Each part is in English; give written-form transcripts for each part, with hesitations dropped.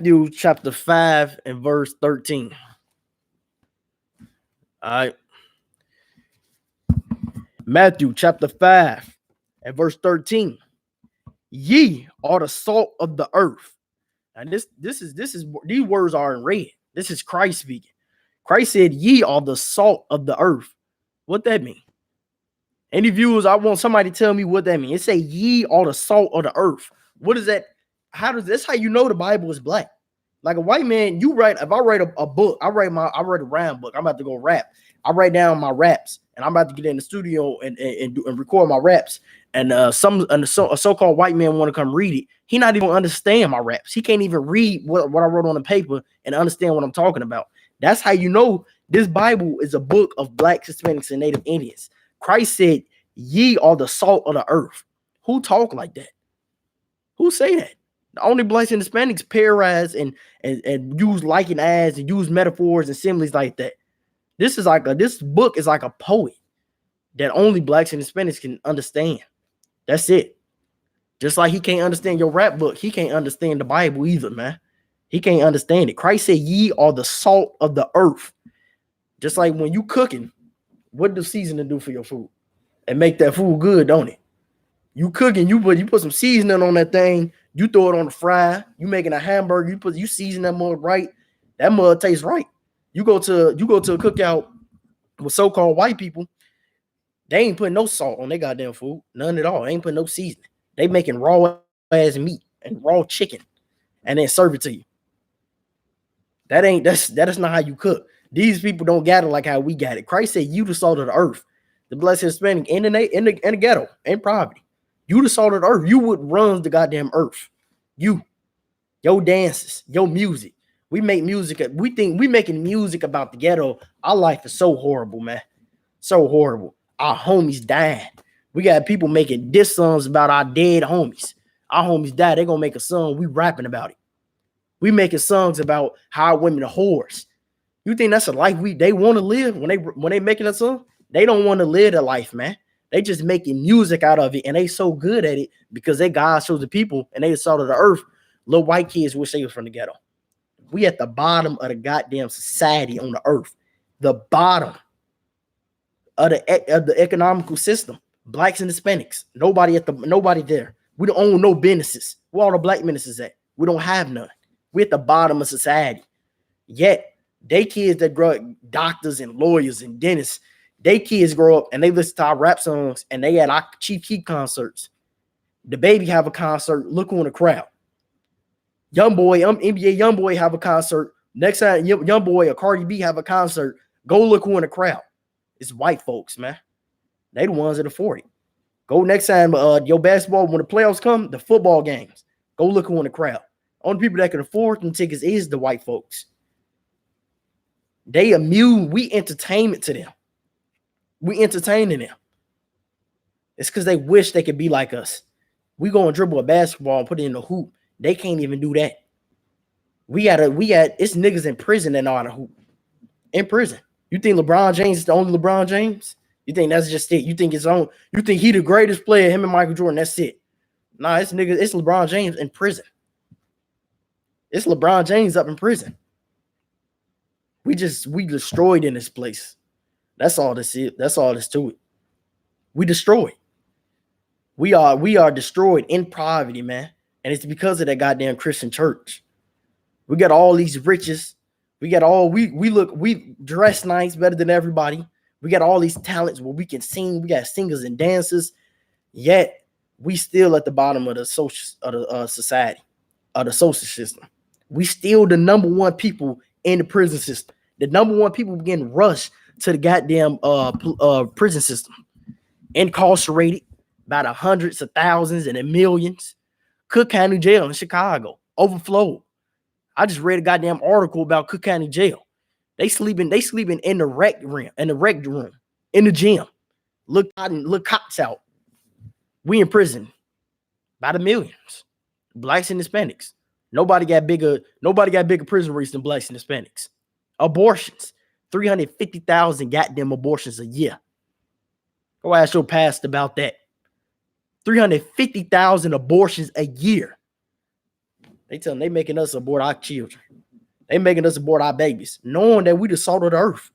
Matthew chapter 5 and verse 13. All right. Matthew chapter 5 and verse 13. Ye are the salt of the earth. And this is these words are in red. This is Christ speaking. Christ said, ye are the salt of the earth. What that mean? Any viewers, I want somebody to tell me what that means. It say ye are the salt of the earth. What is that? How does this how you know the Bible is black? Like a white man, you write, if I write a book, I write a rhyme book. I'm about to go rap. I write down my raps and I'm about to get in the studio and record my raps. And a so-called white man want to come read it. He not even understand my raps. He can't even read what I wrote on the paper and understand what I'm talking about. That's how you know this Bible is a book of Blacks, Hispanics, and Native Indians. Christ said, ye are the salt of the earth. Who talk like that? Who say that? The only Blacks and Hispanics paraphrase and use liking as and use metaphors and similes like that. This book is like a poet that only Blacks and Hispanics can understand. That's it. Just like he can't understand your rap book, he can't understand the Bible either, man. He can't understand it. Christ said, ye are the salt of the earth. Just like when you cooking, what does seasoning do for your food? And make that food good, don't it? You cooking, you put some seasoning on that thing, you throw it on the fry, you making a hamburger, you season that mud right, that mud tastes right. You go to a cookout with so-called white people, they ain't putting no salt on their goddamn food, none at all. They ain't putting no seasoning. They making raw ass meat and raw chicken and then serve it to you. That is not how you cook. These people don't gather like how we got it. Christ said, you the salt of the earth. The blessed Hispanic in the ghetto, in poverty. You the salt of the earth. You would run the goddamn earth. Your dances, your music. We make music. We think we making music about the ghetto. Our life is so horrible, man. So horrible. Our homies died. We got people making diss songs about our dead homies. Our homies died. They're gonna make a song. We rapping about it. We making songs about how women are whores. You think that's a life they want to live when they making a song? They don't want to live the life, man. They just making music out of it, and they so good at it because they God shows the people and they the salt of the earth. Little white kids wish they were from the ghetto. We at the bottom of the goddamn society on the earth. The bottom of the economical system. Blacks and Hispanics. Nobody there. We don't own no businesses. Where all the black businesses at? We don't have none. We're at the bottom of society. Yet, they kids that grow up, doctors and lawyers and dentists, they kids grow up and they listen to our rap songs and they at our Chief Keef concerts. The baby have a concert, look who in the crowd. Young boy, NBA young boy have a concert. Next time young boy or Cardi B have a concert, go look who in the crowd. It's white folks, man. They the ones that afford it. Go next time your basketball, when the playoffs come, the football games, go look who in the crowd. Only people that can afford them tickets is the white folks. They immune. We entertainment to them. We entertaining them. It's because they wish they could be like us. We go and dribble a basketball and put it in the hoop. They can't even do that. It's niggas in prison that know how to hoop. In prison. You think LeBron James is the only LeBron James? You think that's just it? You think he the greatest player, him and Michael Jordan, that's it. Nah, it's LeBron James in prison. It's LeBron James up in prison. We destroyed in this place. That's all this is. That's all this to it. We destroyed. We are destroyed in poverty, man. And it's because of that goddamn Christian church. We got all these riches. We dress nice, better than everybody. We got all these talents where we can sing. We got singers and dancers. Yet we still at the bottom of the society, of the social system. We still the number one people in the prison system. The number one people getting rushed to the goddamn prison system. Incarcerated by the hundreds of thousands and the millions. Cook County Jail in Chicago overflowed. I just read a goddamn article about Cook County Jail. They sleeping in the rec room, in the gym. Look cops out. We in prison by the millions. Blacks and Hispanics. Nobody got bigger prison rates than blacks and Hispanics. Abortions. 350,000 goddamn abortions a year. Go ask your pastor about that. 350,000 abortions a year. They making us abort our children. They making us abort our babies, knowing that we the salt of the earth,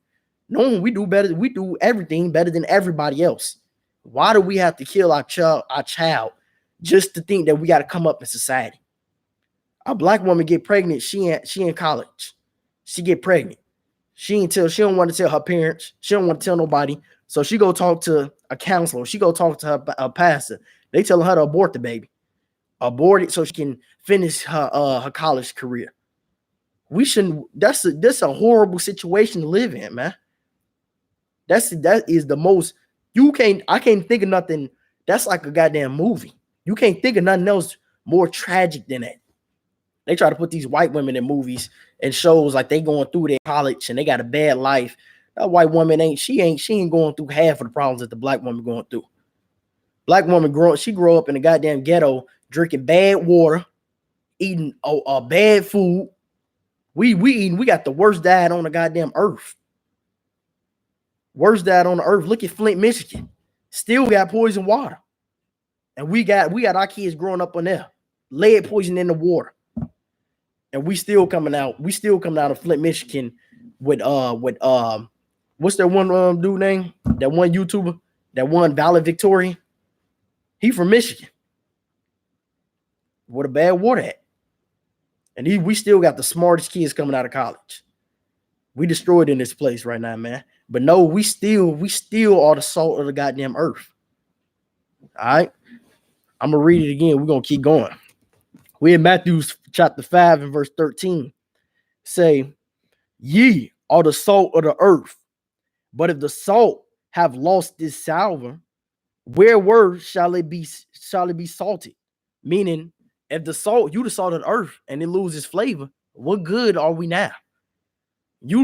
knowing we do better, we do everything better than everybody else. Why do we have to kill our child just to think that we got to come up in society? A black woman get pregnant, she in college. She get pregnant. She don't want to tell her parents. She don't want to tell nobody. So she go talk to a counselor. She go talk to a pastor. They telling her to abort the baby. Abort it so she can finish her college career. We shouldn't. That's a horrible situation to live in, man. That is the most. I can't think of nothing. That's like a goddamn movie. You can't think of nothing else more tragic than that. They try to put these white women in movies and shows like they going through their college and they got a bad life. That white woman ain't going through half of the problems that the black woman going through. Black woman grew up in a goddamn ghetto, drinking bad water, eating bad food. We got the worst diet on the goddamn earth. Worst diet on the earth. Look at Flint, Michigan. Still got poison water. And we got our kids growing up on there. Lead poison in the water. And we still coming out of Flint, Michigan with what's that one dude name? That one YouTuber, that one valedictorian. He from Michigan. What a bad water at. And we still got the smartest kids coming out of college. We destroyed in this place right now, man. But no, we still are the salt of the goddamn earth. All right. I'm gonna read it again. We're gonna keep going. We in Matthew chapter 5 and verse 13. Say, ye are the salt of the earth. But if the salt have lost its savor, wherewith shall it be salted? Meaning, if the salt, you the salt of the earth, and it loses flavor, what good are we now? We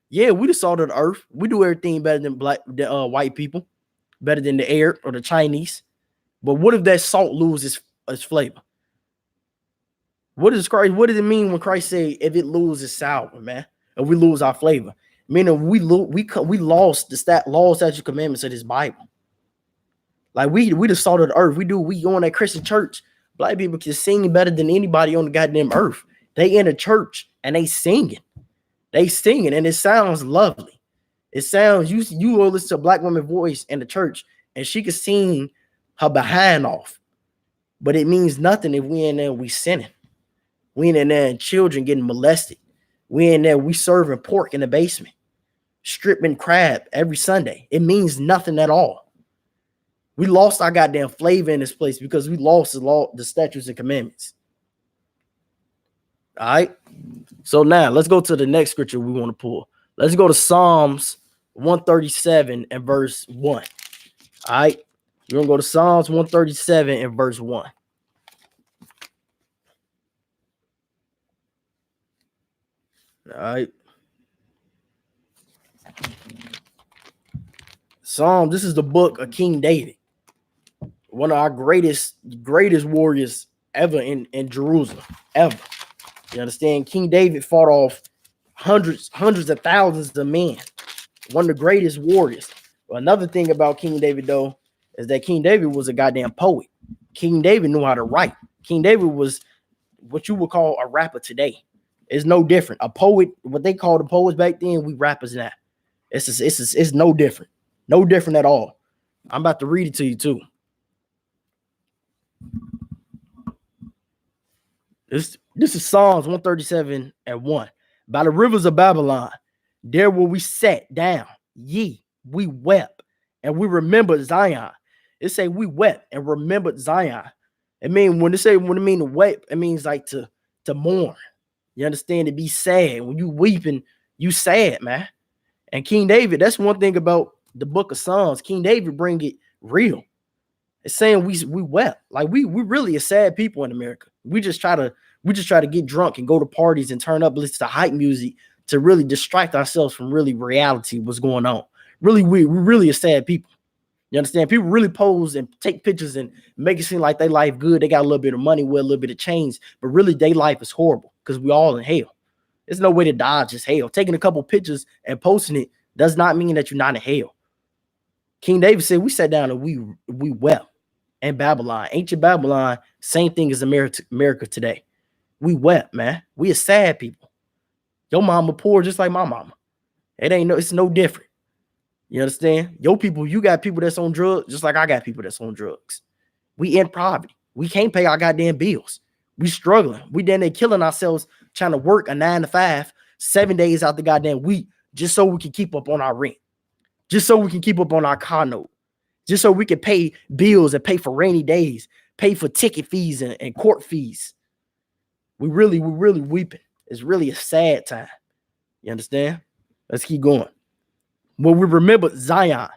the salt of the earth. We do everything better than white people, better than the Arab or the Chinese. But what if that salt loses its flavor? What does it mean when Christ say if it loses sour, man? If we lose our flavor, meaning we lost the law, statute, commandments of this Bible. Like we the salt of the earth. We go in that Christian church. Black people can sing better than anybody on the goddamn earth. They in a church and they singing. And it sounds lovely. It sounds you will listen to a black woman's voice in the church and she can sing her behind off. But it means nothing if we in there we sinning. We in there and children getting molested. We in there we serving pork in the basement, stripping crab every Sunday. It means nothing at all. We lost our goddamn flavor in this place because we lost the law, the statutes and commandments. All right. So now let's go to the next scripture we want to pull. Let's go to Psalms 137 and verse 1. All right. We're going to go to Psalms 137 and verse 1. All right. Psalm, this is the book of King David. One of our greatest warriors ever in Jerusalem, ever. You understand? King David fought off hundreds of thousands of men. One of the greatest warriors. Well, another thing about King David, though, is that King David was a goddamn poet. King David knew how to write. King David was what you would call a rapper today. It's no different. A poet, what they called the poets back then, we rappers now. It's no different. No different at all. I'm about to read it to you, too. This is Psalms 137 and 1. By the rivers of Babylon, there will we sat down, we wept, and we remembered Zion. It say we wept and remembered Zion. It mean when it mean to weep, it means like to mourn. You understand? To be sad. When you weeping, you sad, man. And King David, that's one thing about the book of Psalms. King David bring it real. It's saying we wept. Like we really a sad people in America. We just try to get drunk and go to parties and turn up, listen to hype music to really distract ourselves from really reality, what's going on. Really, we really a sad people. You understand? People really pose and take pictures and make it seem like their life good. They got a little bit of money with a little bit of change, but really their life is horrible because we all in hell. There's no way to dodge this hell. Taking a couple pictures and posting it does not mean that you're not in hell. King David said, we sat down and we wept in Babylon. Ancient Babylon, same thing as America today. We wept, man. We are sad people. Your mama poor just like my mama. It's no different. You understand? Your people, you got people that's on drugs just like I got people that's on drugs. We in poverty. We can't pay our goddamn bills. We struggling. We then they killing ourselves trying to work a 9 to 5, 7 days out the goddamn week just so we can keep up on our rent, just so we can keep up on our car note, just so we can pay bills and pay for rainy days, pay for ticket fees and court fees. We really weeping. It's really a sad time. You understand? Let's keep going. When we remember Zion,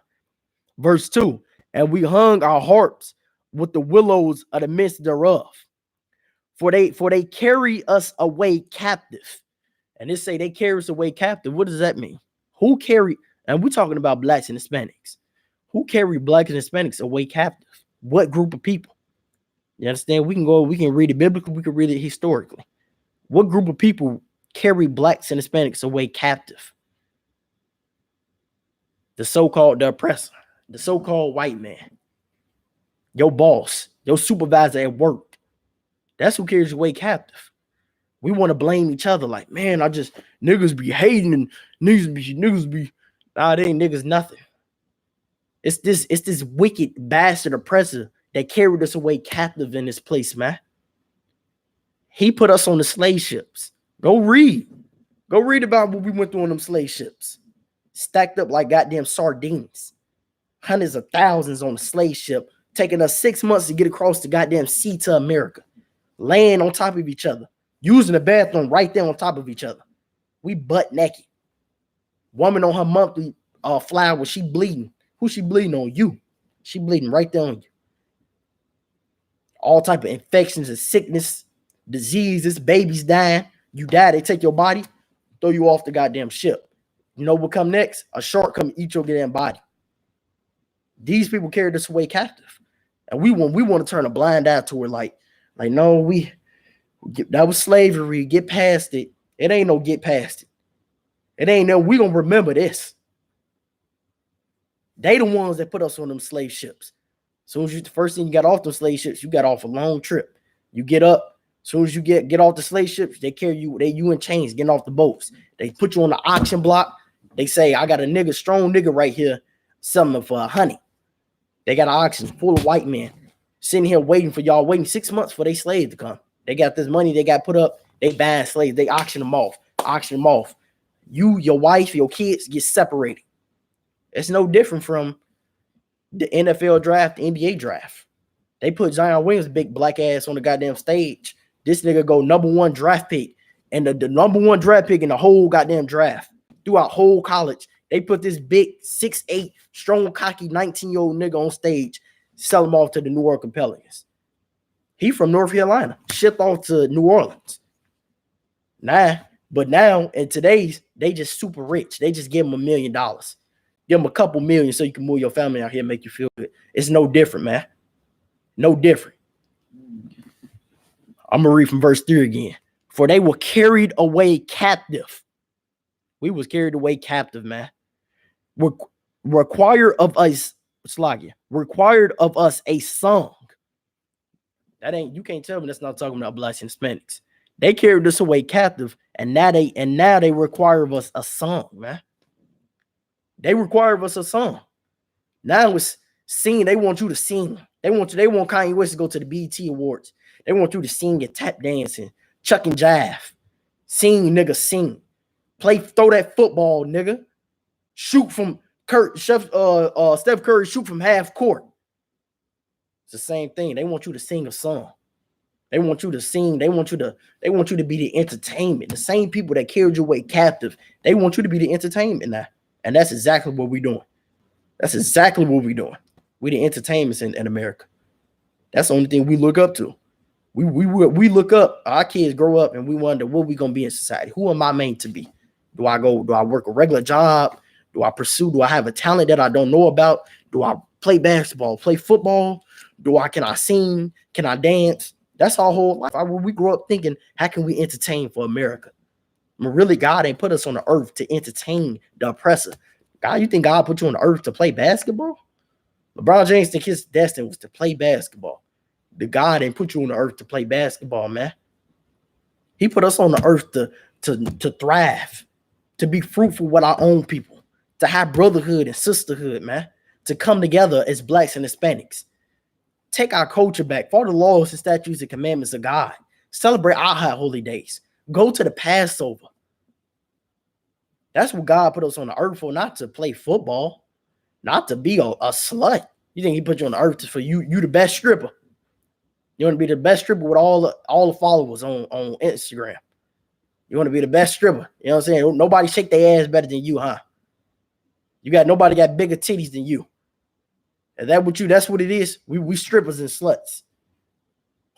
verse 2, and we hung our harps with the willows of the midst thereof. For they carry us away captive. And they say they carry us away captive. What does that mean? Who carry, and we're talking about blacks and Hispanics. Who carry blacks and Hispanics away captive? What group of people? You understand? We can read it biblically, we can read it historically. What group of people carry blacks and Hispanics away captive? The oppressor, the so-called white man, your boss, your supervisor at work. That's who carries away captive. We want to blame each other like, man, niggas be hating and niggas be, nah, they ain't niggas nothing. It's this wicked bastard oppressor that carried us away captive in this place, man. He put us on the slave ships. Go read about what we went through on them slave ships. Stacked up like goddamn sardines. Hundreds of thousands on a slave ship, taking us 6 months to get across the goddamn sea to America. Laying on top of each other. Using the bathroom right there on top of each other. We butt naked. Woman on her monthly flower, she bleeding. Who she bleeding on? You. She bleeding right there on you. All type of infections and sickness, diseases, babies dying. You die, they take your body, throw you off the goddamn ship. You know what come next? A shark come eat your goddamn body. These people carried us away captive. And we want to turn a blind eye to it like no, that was slavery. Get past it. It ain't no get past it. It ain't no, we gonna remember this. They the ones that put us on them slave ships. Soon as the first thing you got off those slave ships, you got off a long trip. You get up. Soon as you get off the slave ships, they carry you. You in chains getting off the boats. They put you on the auction block. They say, I got a strong nigga right here, selling for $100. They got an auction full of white men sitting here waiting 6 months for their slaves to come. They got this money they got put up. They buying slaves. They auction them off. You, your wife, your kids get separated. It's no different from the NFL draft, the NBA draft. They put Zion Williams' big black ass on the goddamn stage. This nigga go #1 draft pick. And the #1 draft pick in the whole goddamn draft. Throughout whole college. They put this big 6'8", strong, cocky, 19-year-old nigga on stage. Sell him off to the New Orleans Pelicans. He from North Carolina. Shipped off to New Orleans. But now, in today's, they just super rich. They just give him $1 million. Give them a couple million so you can move your family out here and make you feel good. It's no different, man. No different. I'm going to read from verse 3 again. For they were carried away captive. We was carried away captive, man. Required of us a song. You can't tell me that's not talking about blacks and Hispanics. They carried us away captive, and now they require of us a song, man. They require of us a song. Now it's singing. They want you to sing. They want Kanye West to go to the BET Awards. They want you to sing and tap dancing, chuck and jive. Sing, nigga, sing. Throw that football, nigga. Shoot from Steph Curry, shoot from half court. It's the same thing. They want you to sing a song. They want you to sing. They want you to be the entertainment. The same people that carried you away captive, they want you to be the entertainment now. And that's exactly what we're doing. That's exactly what we're doing. We're the entertainments in America. That's the only thing we look up to. We look up, our kids grow up and we wonder what we gonna be in society. Who am I made to be? Do I work a regular job? Do I have a talent that I don't know about? Do I play basketball, play football? Can I sing? Can I dance? That's our whole life. We grow up thinking, how can we entertain for America? I mean, really, God ain't put us on the earth to entertain the oppressor. God, you think God put you on the earth to play basketball? LeBron James think his destiny was to play basketball. The God ain't put you on the earth to play basketball, man. He put us on the earth to thrive, to be fruitful with our own people, to have brotherhood and sisterhood, man, to come together as blacks and Hispanics. Take our culture back, follow the laws and statutes and commandments of God. Celebrate our high holy days. Go to the Passover. That's what God put us on the earth for, not to play football, not to be a slut. You think he put you on the earth for you the best stripper. You want to be the best stripper with all the followers on Instagram. You want to be the best stripper. You know what I'm saying? Nobody shake their ass better than you, huh? Nobody got bigger titties than you. Is that what that's what it is? We strippers and sluts.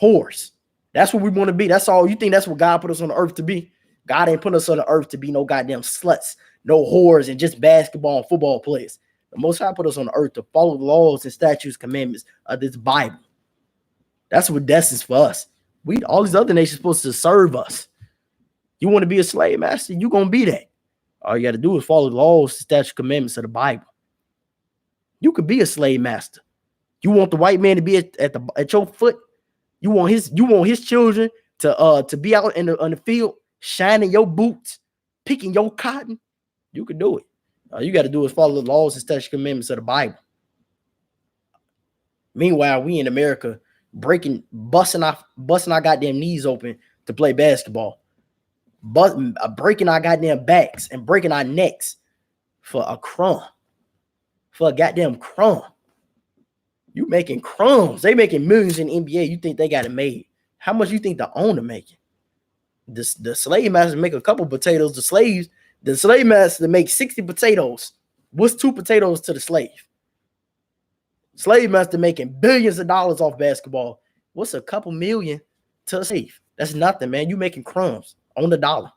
Whores. That's what we want to be. That's all. You think that's what God put us on the earth to be? God ain't put us on the earth to be no goddamn sluts, no whores, and just basketball and football players. The Most High put us on the earth to follow the laws and statutes, commandments of this Bible. That's what destines for us. All these other nations supposed to serve us. You want to be a slave master? You're going to be that. All you got to do is follow the laws, statutes, commandments of the Bible. You could be a slave master. You want the white man to be at your foot. You want his children to be out on the field, shining your boots, picking your cotton. You could do it. All you got to do is follow the laws and statutes, commandments of the Bible. Meanwhile, we in America busting our goddamn knees open to play basketball. Breaking our goddamn backs and breaking our necks for a crumb. For a goddamn crumb. You making crumbs. They making millions in the NBA. You think they got it made. How much you think the owner making? The slave masters make a couple potatoes. The slave master make 60 potatoes. What's 2 potatoes to the slave? Slave master making billions of dollars off basketball. What's a couple million to a slave? That's nothing, man. You making crumbs on the dollar.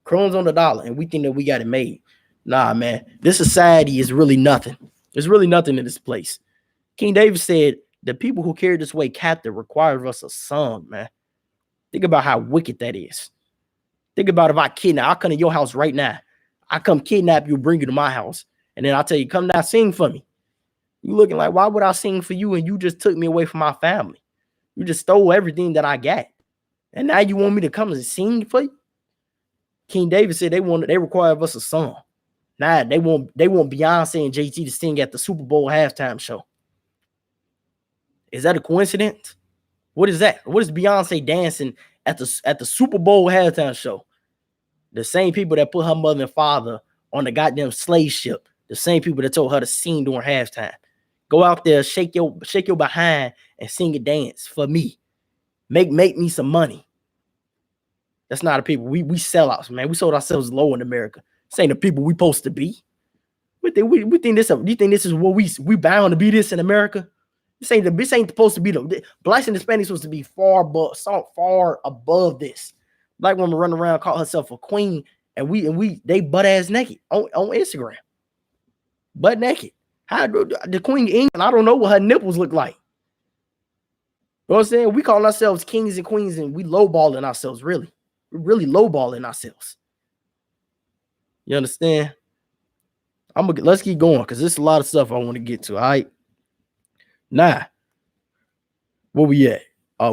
Crumbs on the dollar. And we think that we got it made. Nah, man. This society is really nothing. There's really nothing in this place. King David said, the people who carry this way captive require of us a song, man. Think about how wicked that is. Think about if I come to your house right now. I come kidnap you, bring you to my house. And then I'll tell you, come down, sing for me. You looking like, why would I sing for you? And you just took me away from my family. You just stole everything that I got. And now you want me to come and sing for you? King David said they require of us a song. Nah, they want Beyonce and Jay-Z to sing at the Super Bowl halftime show. Is that a coincidence? What is that? What is Beyonce dancing at the Super Bowl halftime show? The same people that put her mother and father on the goddamn slave ship. The same people that told her to sing during halftime. Go out there, shake your behind and sing and dance for me. Make me some money. That's not the people. We sellouts, man. We sold ourselves low in America. This ain't the people we supposed to be. We think this. You think this is what we bound to be this in America? This ain't supposed to be the blacks and Hispanics supposed to be far above this. Black woman running around call herself a queen, and they butt ass naked on Instagram. Butt naked. How the Queen of England? I don't know what her nipples look like. You know what I'm saying? We call ourselves kings and queens, and we lowballing ourselves. Really, we're really lowballing ourselves. You understand? Let's keep going because there's a lot of stuff I want to get to. All right. Now, where we at?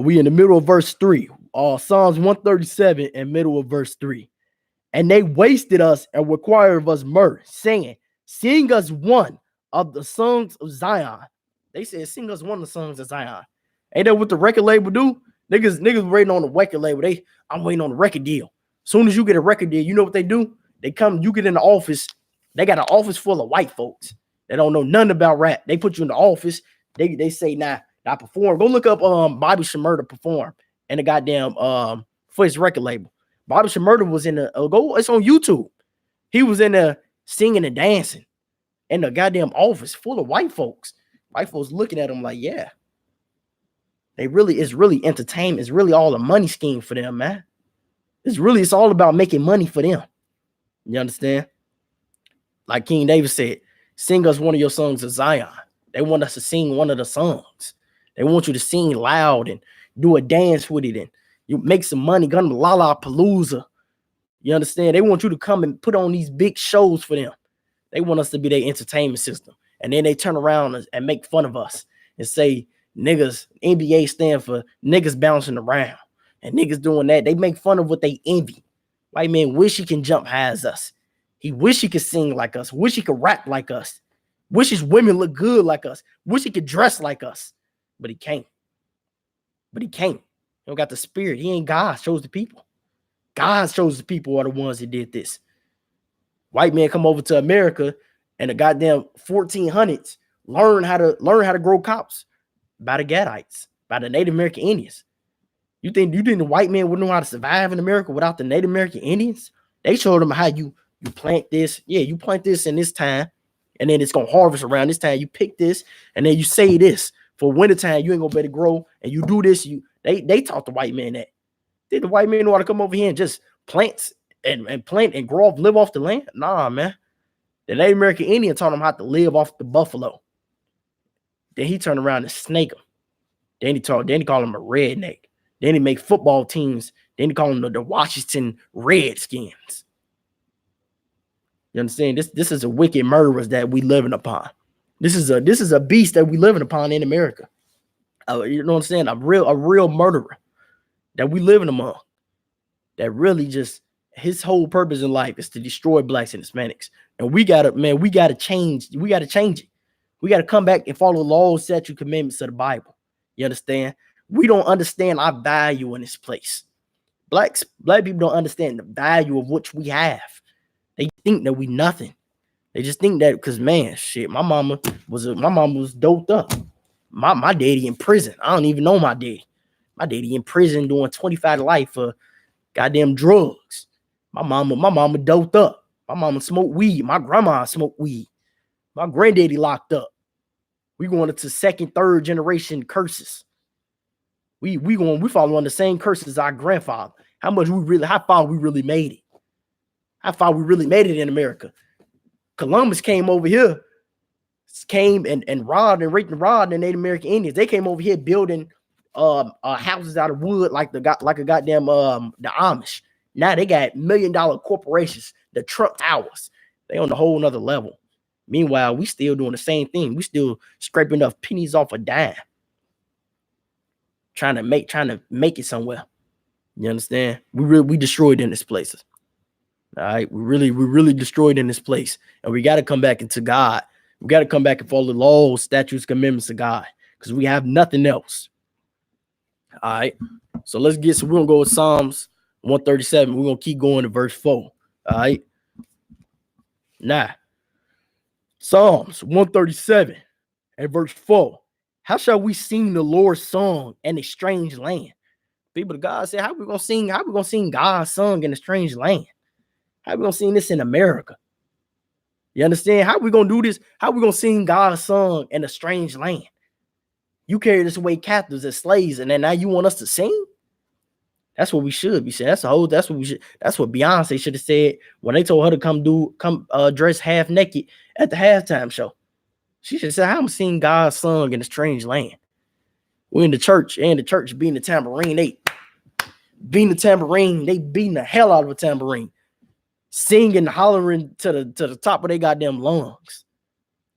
We in the middle of verse 3. Psalms 137 and middle of verse 3. And they wasted us and required of us mirth, saying, sing us one of the songs of Zion. They said, sing us one of the songs of Zion. Ain't that what the record label do? Niggas waiting on the record label. I'm waiting on the record deal. Soon as you get a record deal, you know what they do? They come, you get in the office. They got an office full of white folks. They don't know nothing about rap. They put you in the office. They say, nah, I perform. Go look up Bobby Shmurda perform and the goddamn for his record label. Bobby Shmurda was in the it's on YouTube. He was in there singing and dancing in the goddamn office full of white folks. White folks looking at him like, yeah. It's really entertainment. It's really all a money scheme for them, man. It's all about making money for them. You understand? Like King David said, sing us one of your songs of Zion. They want us to sing one of the songs. They want you to sing loud and do a dance with it and you make some money. Gun them Lollapalooza. You understand? They want you to come and put on these big shows for them. They want us to be their entertainment system. And then they turn around and make fun of us and say, niggas, NBA stand for niggas bouncing around. And niggas doing that, they make fun of what they envy. White man wish he can jump high as us. He wish he could sing like us. Wish he could rap like us. Wish his women look good like us. Wish he could dress like us. But he can't. But he can't. He don't got the spirit. He ain't God. Chose the people. God chose the people are the ones that did this. White man come over to America and the goddamn 1400s learn how to grow crops by the Gadites, by the Native American Indians. You think the white man wouldn't know how to survive in America without the Native American Indians? They showed them how you plant this. Yeah, you plant this in this time, and then it's gonna harvest around this time. You pick this, and then you say this for wintertime. You ain't gonna better grow, and you do this. They taught the white man that. Did the white man know how to come over here and just plant and plant and grow off, live off the land? Nah, man. The Native American Indian taught him how to live off the buffalo. Then he turned around and snake him. Then he called him a redneck. Then he make football teams. Then he call them the Washington Redskins. You understand? This is a wicked murderers that we living upon. This is a beast that we living upon in America. You know what I'm saying? A real murderer that we living among. That really just his whole purpose in life is to destroy blacks and Hispanics. And we gotta change. We gotta change it. We gotta come back and follow the laws, statutes, commandments of the Bible. You understand? We don't understand our value in this place. Black people don't understand the value of which we have. They think that we nothing. They just think that because, man, shit, my mama was doped up. My daddy in prison. I don't even know my daddy. My daddy in prison doing 25 to life for goddamn drugs. My mama doped up. My mama smoked weed. My grandma smoked weed. My granddaddy locked up. We going into second, third generation curses. We following the same curses as our grandfather. How far we really made it. How far we really made it in America. Columbus came over here, and robbed and raped and robbed the Native American Indians. They came over here building houses out of wood like a goddamn the Amish. Now they got $1 million corporations, the Trump Towers. They on a whole nother level. Meanwhile, we still doing the same thing. We still scraping up pennies off a dime. Trying to make it somewhere. You understand? We destroyed in this place. All right, we really destroyed in this place, and we got to come back into God. We got to come back and follow the laws, statutes, commandments of God, because we have nothing else. All right, so we're gonna go with Psalms 137. We're gonna keep going to verse 4. All right, now Psalms 137 and verse 4. How shall we sing the Lord's song in a strange land? People of God say, how we gonna sing God's song in a strange land? How we gonna sing this in America? You understand? How we gonna do this? How we gonna sing God's song in a strange land? You carried us away captives as slaves, and then now you want us to sing? That's what we should be saying. That's what Beyonce should have said when they told her to come dress half naked at the halftime show. She should have said, I'm seeing God's song in a strange land. We're in the church, and the church beating the tambourine. They beating the hell out of a tambourine. Singing, hollering to the top of their goddamn lungs.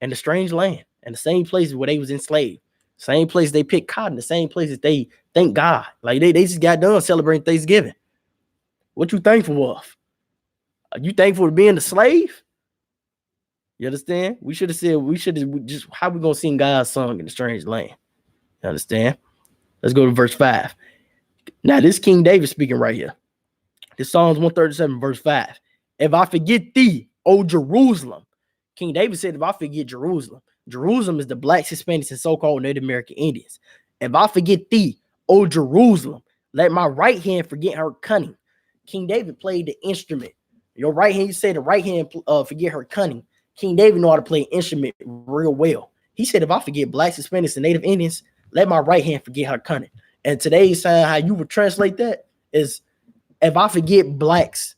In the strange land. And the same place where they was enslaved. Same place they picked cotton. The same place that they thank God. Like they just got done celebrating Thanksgiving. What you thankful of? Are you thankful to being a slave? You understand? We should have said, how we gonna sing God's song in a strange land? You understand? Let's go to verse 5. Now, this King David speaking right here. This Psalms 137, verse 5. If I forget thee, O Jerusalem. King David said, if I forget Jerusalem. Jerusalem is the blacks, Hispanics, and so-called Native American Indians. If I forget thee, O Jerusalem, let my right hand forget her cunning. King David played the instrument. Your right hand, you say the right hand forget her cunning. King David know how to play an instrument real well. He said, if I forget blacks, Hispanics, and Native Indians, let my right hand forget her cunning. And today's time, how you would translate that is, if I forget blacks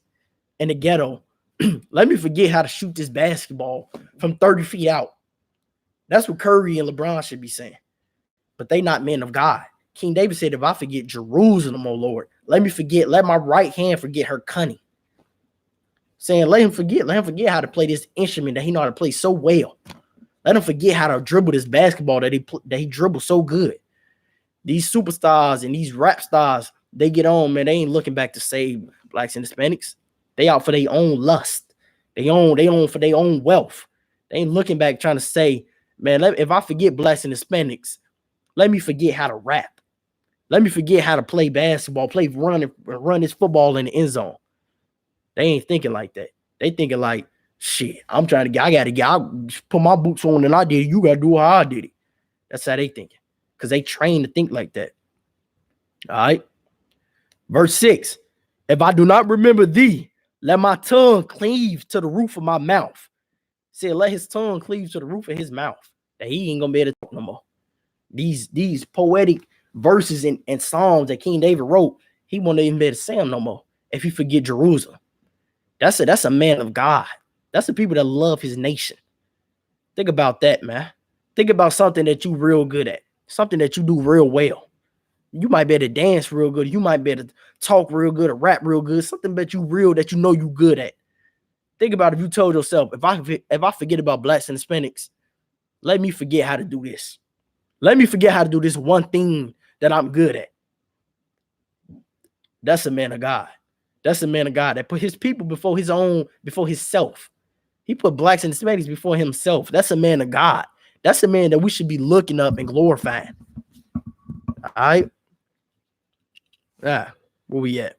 in the ghetto, let me forget how to shoot this basketball from 30 feet out. That's what Curry and LeBron should be saying. But they not men of God. King David said, if I forget Jerusalem, O Lord, let my right hand forget her cunning. Saying, let him forget how to play this instrument that he know how to play so well. Let him forget how to dribble this basketball that he dribbles so good. These superstars and these rap stars, they get on, man, they ain't looking back to save blacks and Hispanics. They out for their own lust. They own for their own wealth. They ain't looking back trying to say, man, if I forget blacks and Hispanics, let me forget how to rap. Let me forget how to play basketball, run this football in the end zone. They ain't thinking like that. They thinking like, shit, I put my boots on and I did it. You got to do how I did it. That's how they thinking. Because they trained to think like that. All right. Verse 6. If I do not remember thee, let my tongue cleave to the roof of my mouth. Said, let his tongue cleave to the roof of his mouth. That he ain't going to be able to talk no more. These poetic verses and psalms that King David wrote, he won't even be able to say them no more if he forget Jerusalem. That's a man of God. That's the people that love his nation. Think about that, man. Think about something that you real good at, something that you do real well. You might be able to dance real good. You might be able to talk real good or rap real good. Something that you know you good at. Think about if you told yourself, if I forget about blacks and Hispanics, let me forget how to do this. Let me forget how to do this one thing that I'm good at. That's a man of God. That's a man of God that put his people before himself. He put blacks and Hispanics before himself. That's a man of God. That's a man that we should be looking up and glorifying. All right. Where we at?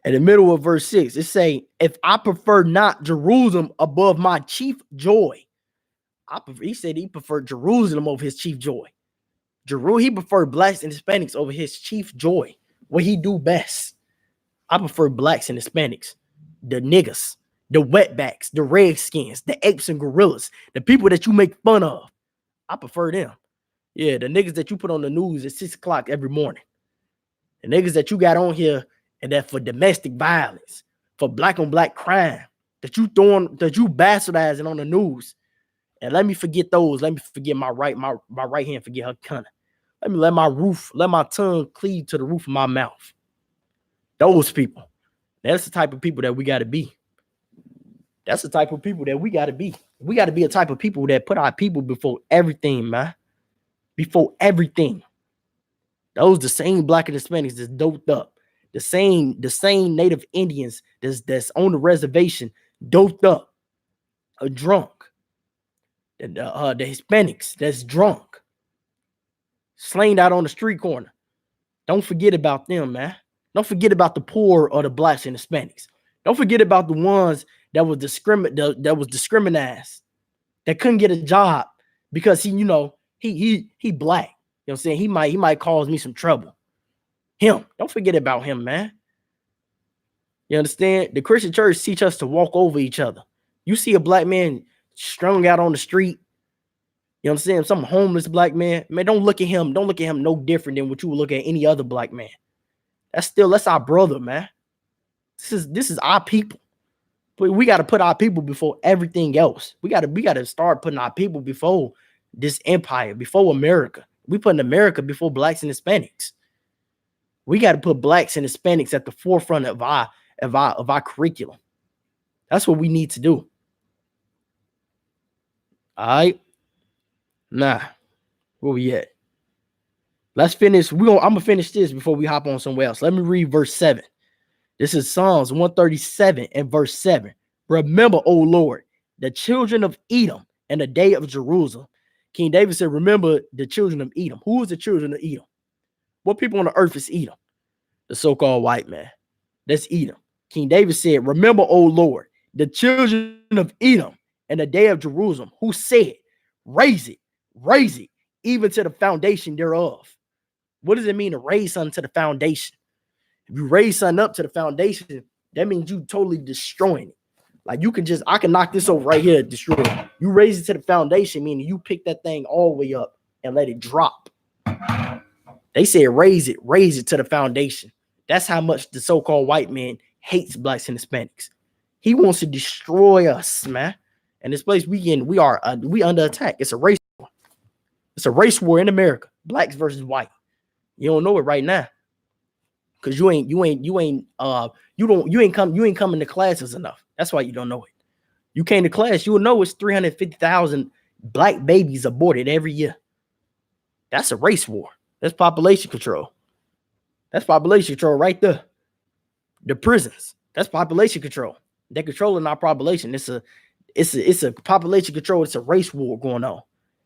In the middle of verse 6, it say, if I prefer not Jerusalem above my chief joy. He said he preferred Jerusalem over his chief joy. He preferred blacks and Hispanics over his chief joy. What he do best. I prefer blacks and Hispanics. The niggas, the wetbacks, the redskins, the apes and gorillas, the people that you make fun of. I prefer them. Yeah, the niggas that you put on the news at 6 o'clock every morning. The niggas that you got on here and that for domestic violence, for black on black crime, that you bastardizing on the news. And let me forget those. Let me forget my right hand, forget her cunning. Let my tongue cleave to the roof of my mouth. Those people. That's the type of people that we got to be. That's the type of people that we got to be. We got to be a type of people that put our people before everything, man. Before everything. Those the same black and Hispanics that's doped up. The same Native Indians that's on the reservation, doped up, drunk. The Hispanics that's drunk, slain out on the street corner. Don't forget about them, man. Don't forget about the poor or the blacks and Hispanics. Don't forget about the ones that was discriminated, that couldn't get a job because he black. You know what I'm saying? He might cause me some trouble. Him. Don't forget about him, man. You understand? The Christian church teach us to walk over each other. You see a black man strung out on the street, you know what I'm saying? Some homeless black man, don't look at him. Don't look at him no different than what you would look at any other black man. That's our brother, man. This is our people. But we got to put our people before everything else. We got to start putting our people before this empire, before America. We putting America before blacks and Hispanics. We got to put blacks and Hispanics at the forefront of our curriculum. That's what we need to do. All right. Nah. Where we at? Let's finish. I'm gonna finish this before we hop on somewhere else. Let me read verse 7. This is Psalms 137 and verse 7. Remember, O Lord, the children of Edom and the day of Jerusalem. King David said, remember the children of Edom. Who is the children of Edom? What people on the earth is Edom? The so-called white man. That's Edom. King David said, remember, O Lord, the children of Edom and the day of Jerusalem, who said, raise it, even to the foundation thereof. What does it mean to raise something to the foundation? If you raise something up to the foundation, that means you totally destroying it. Like I can knock this over right here, destroy it. You raise it to the foundation, meaning you pick that thing all the way up and let it drop. They said raise it to the foundation. That's how much the so-called white man hates blacks and Hispanics. He wants to destroy us, man. And this place we under attack. It's a race war. It's a race war in America. Blacks versus white. You don't know it right now. Because you ain't coming to classes enough. That's why you don't know it. You came to class, you will know it's 350,000 black babies aborted every year. That's a race war. That's population control. That's population control right there. The prisons, that's population control. They're controlling our population. It's a population control. It's a race war going on.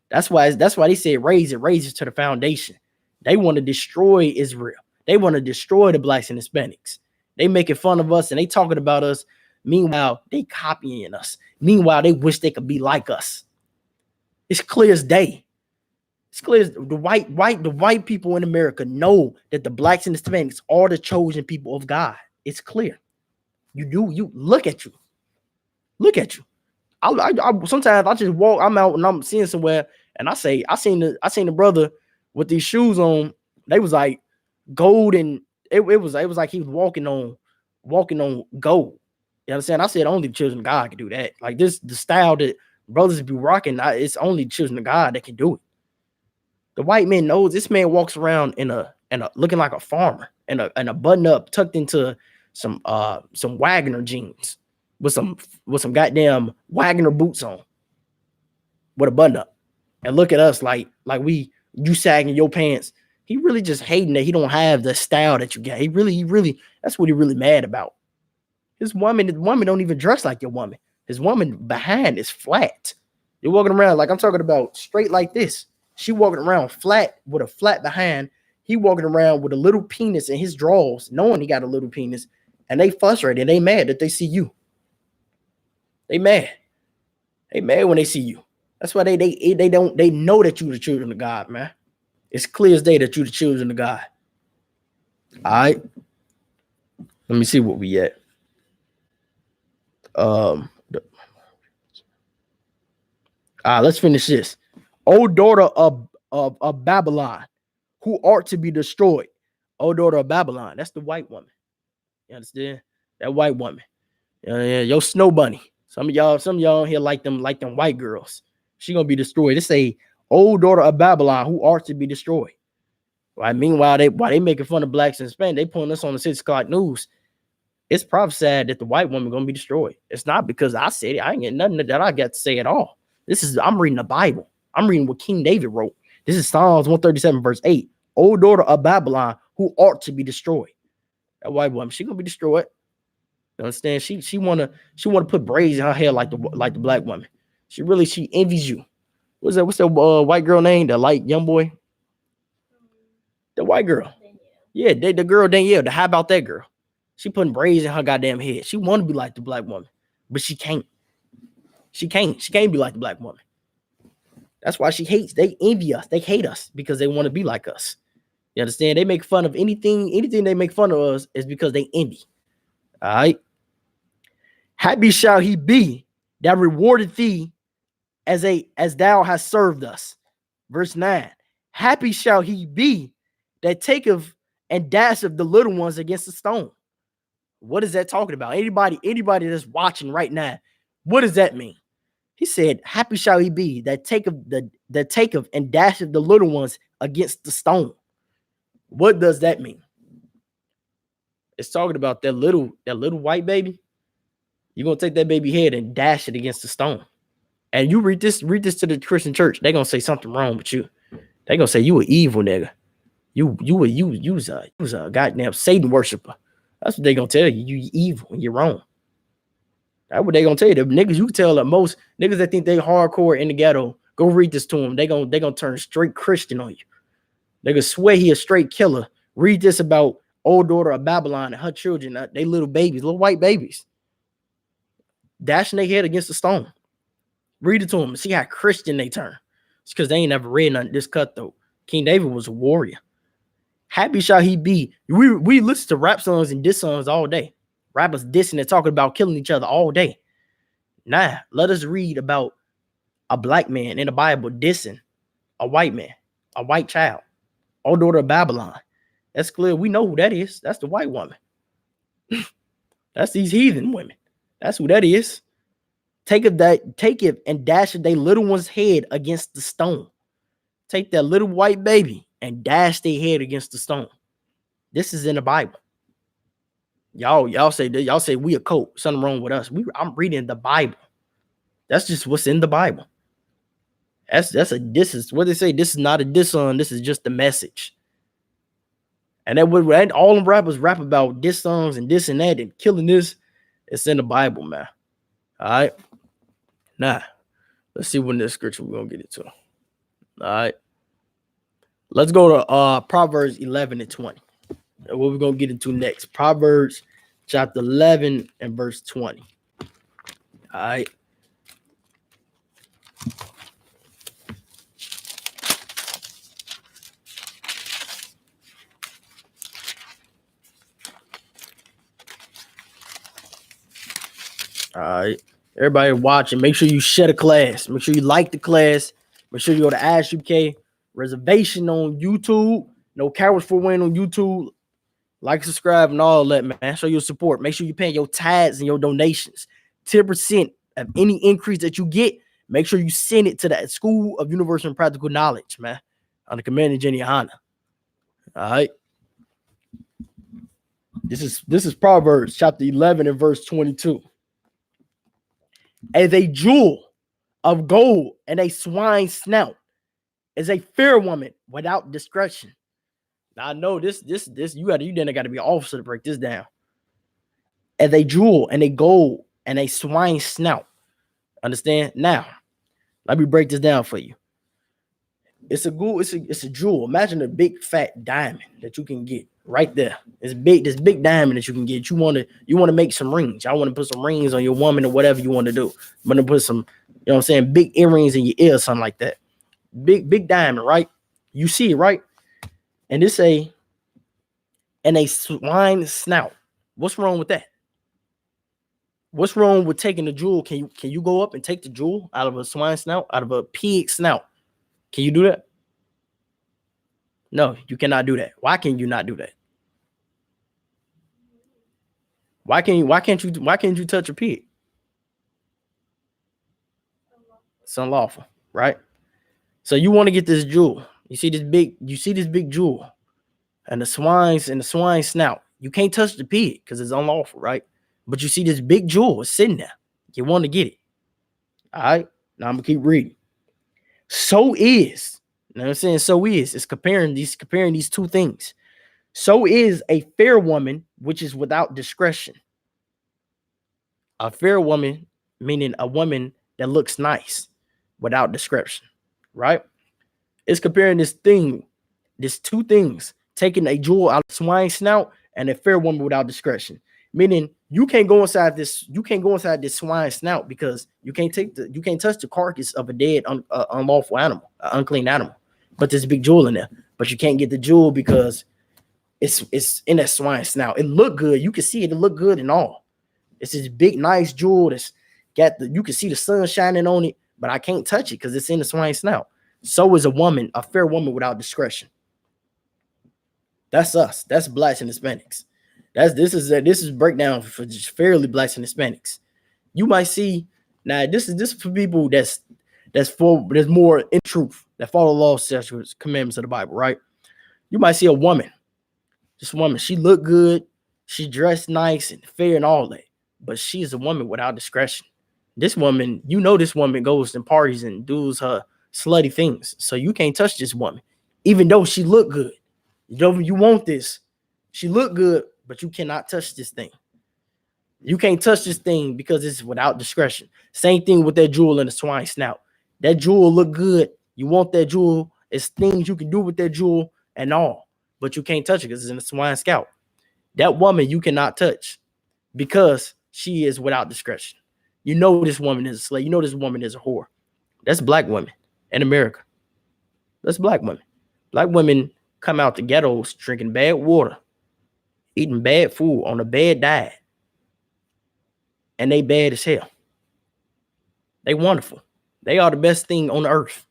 That's why they said raise it to the foundation. They want to destroy Israel. They want to destroy the blacks and Hispanics. They making fun of us and they talking about us. Meanwhile, they copying us. Meanwhile, they wish they could be like us. It's clear as day. It's clear as the white people in America know that the blacks and the Hispanics are the chosen people of God. It's clear. You look at you. Look at you. I sometimes I just walk. I'm out and I'm seeing somewhere, and I seen the brother with these shoes on. They was like gold, and it was like he was walking on gold. You understand? I said only the children of God can do that. Like the style that brothers be rocking. It's only the children of God that can do it. The white man knows this man walks around in a looking like a farmer and a button up tucked into some Wagner jeans with some goddamn Wagner boots on with a button up, and look at us like you sagging your pants. He really just hating that he don't have the style that you got. He really that's what he really mad about. His woman don't even dress like your woman. His woman behind is flat. You're walking around like I'm talking about straight like this. She walking around flat with a flat behind. He walking around with a little penis in his drawers, knowing he got a little penis, and they frustrated. They mad that they see you. They mad. They mad when they see you. That's why they know that you the children of God, man. It's clear as day that you the children of God. All right. Let me see what we at. Let's finish this. O daughter of Babylon, who art to be destroyed. O daughter of Babylon. That's the white woman. You understand? That white woman. Your snow bunny. Some of y'all here like them white girls. She gonna be destroyed. They say, O daughter of Babylon, who art to be destroyed. Right? Meanwhile, while they making fun of blacks and Hispanics, they putting us on the 6 o'clock news. It's prophesied that the white woman gonna be destroyed. It's not because I said it. I ain't get nothing that I got to say at all. I'm reading the Bible. I'm reading what King David wrote. This is Psalms 137, verse 8. O daughter of Babylon, who ought to be destroyed. That white woman, she gonna be destroyed. You understand? She wanna put braids in her hair like the black woman. She envies you. What's that white girl name? The light young boy? The white girl. Yeah, the girl Danielle. How about that girl? She putting braids in her goddamn head. She want to be like the black woman, but she can't. She can't be like the black woman. That's why she hates. They envy us. They hate us because they want to be like us. You understand? They make fun of anything they make fun of us is because they envy. All right. Happy shall he be that rewarded thee as thou hast served us. Verse 9. Happy shall he be that taketh and dasheth the little ones against the stone. What is that talking about? Anybody that's watching right now, what does that mean? He said, happy shall he be that taketh and dasheth the little ones against the stone. What does that mean? It's talking about that little white baby. You're gonna take that baby head and dash it against the stone. And you read this to the Christian church, they're gonna say something wrong with you. They're gonna say you an evil nigga. You was a goddamn Satan worshiper. That's what they're gonna tell you. You evil and you're wrong. That's what they gonna tell you. The niggas you tell that most niggas that think they hardcore in the ghetto, go read this to them. They gonna turn straight Christian on you. They gonna swear he a straight killer. Read this about old daughter of Babylon and her children. They little babies, little white babies, dashing their head against the stone. Read it to them and see how Christian they turn. It's because they ain't never read nothing this cutthroat. King David was a warrior. Happy shall he be. We listen to rap songs and diss songs all day. Rappers dissing and talking about killing each other all day. Nah, let us read about a black man in the Bible dissing a white man, a white child, old daughter of Babylon. That's clear. We know who that is. That's the white woman. That's these heathen women. That's who that is. Take it and dash their little one's head against the stone. Take that little white baby and dash their head against the stone. This is in the Bible. Y'all say we a cult. Something wrong with us. I'm reading the Bible. That's just what's in the Bible. This is what they say. This is not a diss on. This is just the message. And that would and all them rappers rap about diss songs and this and that and killing this. It's in the Bible, man. All right. Now, let's see when this scripture we're gonna get it to. All right. Let's go to Proverbs 11 and 20. What we're gonna get into next. Proverbs chapter 11 and verse 20. All right. All right. Everybody watching, make sure you share the class. Make sure you like the class. Make sure you go to I.S.U.P.K. reservation on YouTube. No cowards for win on YouTube. Like, subscribe, and all that, man. Show your support. Make sure you pay your tithes and your donations. 10% of any increase that you get, make sure you send it to the School of Universal and Practical Knowledge, man. On the command of GEN.YAHANNA. All right. This is Proverbs chapter 11 and verse 22. As a jewel of gold and a swine's snout is a fair woman without discretion. Now I know this you then got to be an officer to break this down. As a jewel and a gold and a swine's snout. Understand? Now, let me break this down for you. It's a jewel. Imagine a big fat diamond that you can get right there. It's big, this big diamond that you can get. You want to make some rings. I want to put some rings on your woman or whatever you want to do. I'm gonna put some, you know what I'm saying, big earrings in your ear, something like that. Big diamond, right? You see it, right? And it's a swine snout. What's wrong with that? What's wrong with taking the jewel? Can you go up and take the jewel out of a swine snout, out of a pig snout? Can you do that? No, you cannot do that. Why can you not do that? Why can't you touch a pig? It's unlawful, right? So you want to get this jewel. You see this big jewel and the swine snout. You can't touch the pig because it's unlawful, right? But you see this big jewel is sitting there. You want to get it. All right. Now I'm gonna keep reading. So is, you know what I'm saying? So is, it's comparing these two things. So is a fair woman, which is without discretion. A fair woman, meaning a woman that looks nice without discretion, right? It's comparing this two things, taking a jewel out of swine snout and a fair woman without discretion. Meaning you can't go inside this swine snout because you can't touch the carcass of a dead unlawful animal, unclean animal. But there's a big jewel in there. But you can't get the jewel because it's in that swine snout. It look good. You can see it. It look good and all. It's this big, nice jewel that's you can see the sun shining on it, but I can't touch it because it's in the swine snout. So is a fair woman without discretion. That's us. That's blacks and Hispanics. This is breakdown for just fairly blacks and Hispanics. You might see now. This is for people that's more in truth that follow law, statutes, commandments of the Bible, right? You might see a woman. This woman, she look good, she dressed nice and fair and all that, but she is a woman without discretion. This woman, this woman goes and parties and does her slutty things, so you can't touch this woman, even though she look good. You want this. She look good, but you cannot touch this thing. You can't touch this thing because it's without discretion. Same thing with that jewel in the swine snout. That jewel look good. You want that jewel. It's things you can do with that jewel and all, but you can't touch it because it's in the swine snout. That woman you cannot touch because she is without discretion. This woman is a slave. This woman is a whore. That's black women in America. That's black women. Black women come out the ghettos drinking bad water, eating bad food on a bad diet, and they bad as hell. They wonderful. They are the best thing on earth.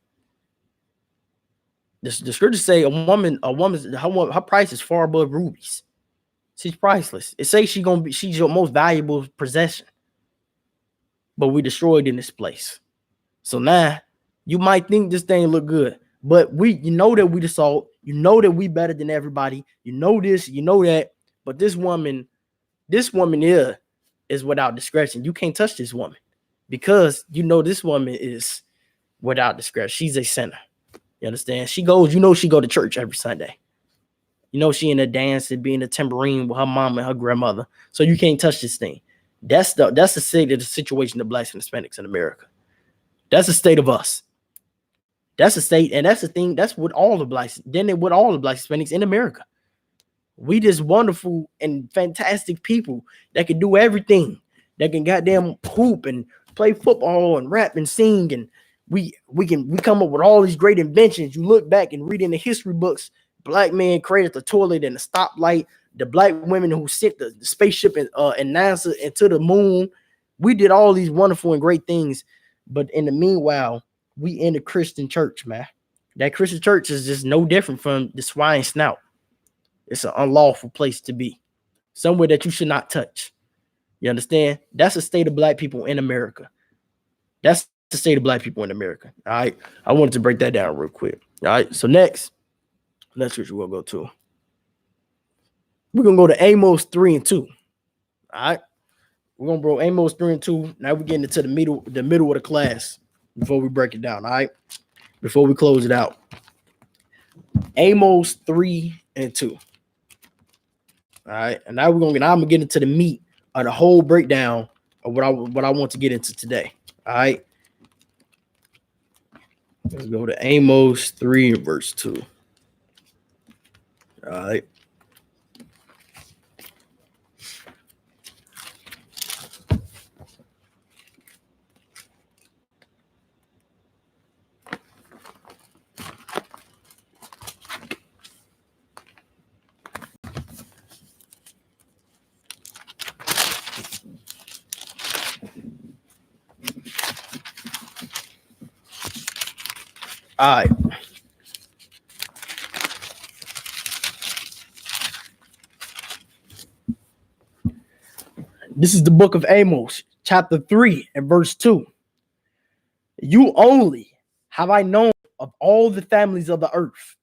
The scriptures say her price is far above rubies. She's priceless. It says she's your most valuable possession. But we destroyed in this place. So now you might think this thing look good, but that we the salt. That we better than everybody. This, that. But this woman here is without discretion. You can't touch this woman because this woman is without discretion. She's a sinner. You understand? She go to church every Sunday. You know, she in a dance and being a tambourine with her mom and her grandmother. So you can't touch this thing. That's the state of the situation of blacks and Hispanics in America. That's the state of us. That's the state, and that's the thing. That's with all the blacks. Then with all the blacks Hispanics in America. We just wonderful and fantastic people that can do everything. That can goddamn hoop and play football and rap and sing, and we come up with all these great inventions. You look back and read in the history books, black men created the toilet and the stoplight. The black women who sent the spaceship and NASA into the moon. We did all these wonderful and great things, but in the meanwhile, we in the Christian church, man. That Christian church is just no different from the swine snout. It's an unlawful place to be, somewhere that you should not touch. You understand? That's the state of black people in America. That's the state of black people in America. All right. I wanted to break that down real quick. All right. So next scripture we'll go to. We're gonna go to Amos 3:2. All right. We're gonna bro Amos 3:2. Now we're getting into the middle of the class before we break it down. All right. Before we close it out. Amos 3:2. All right. And now I'm gonna get into the meat of the whole breakdown of what I want to get into today. All right. Let's go to Amos 3:2. All right. All right. This is the book of Amos, chapter 3 and verse 2. You only have I known of all the families of the earth.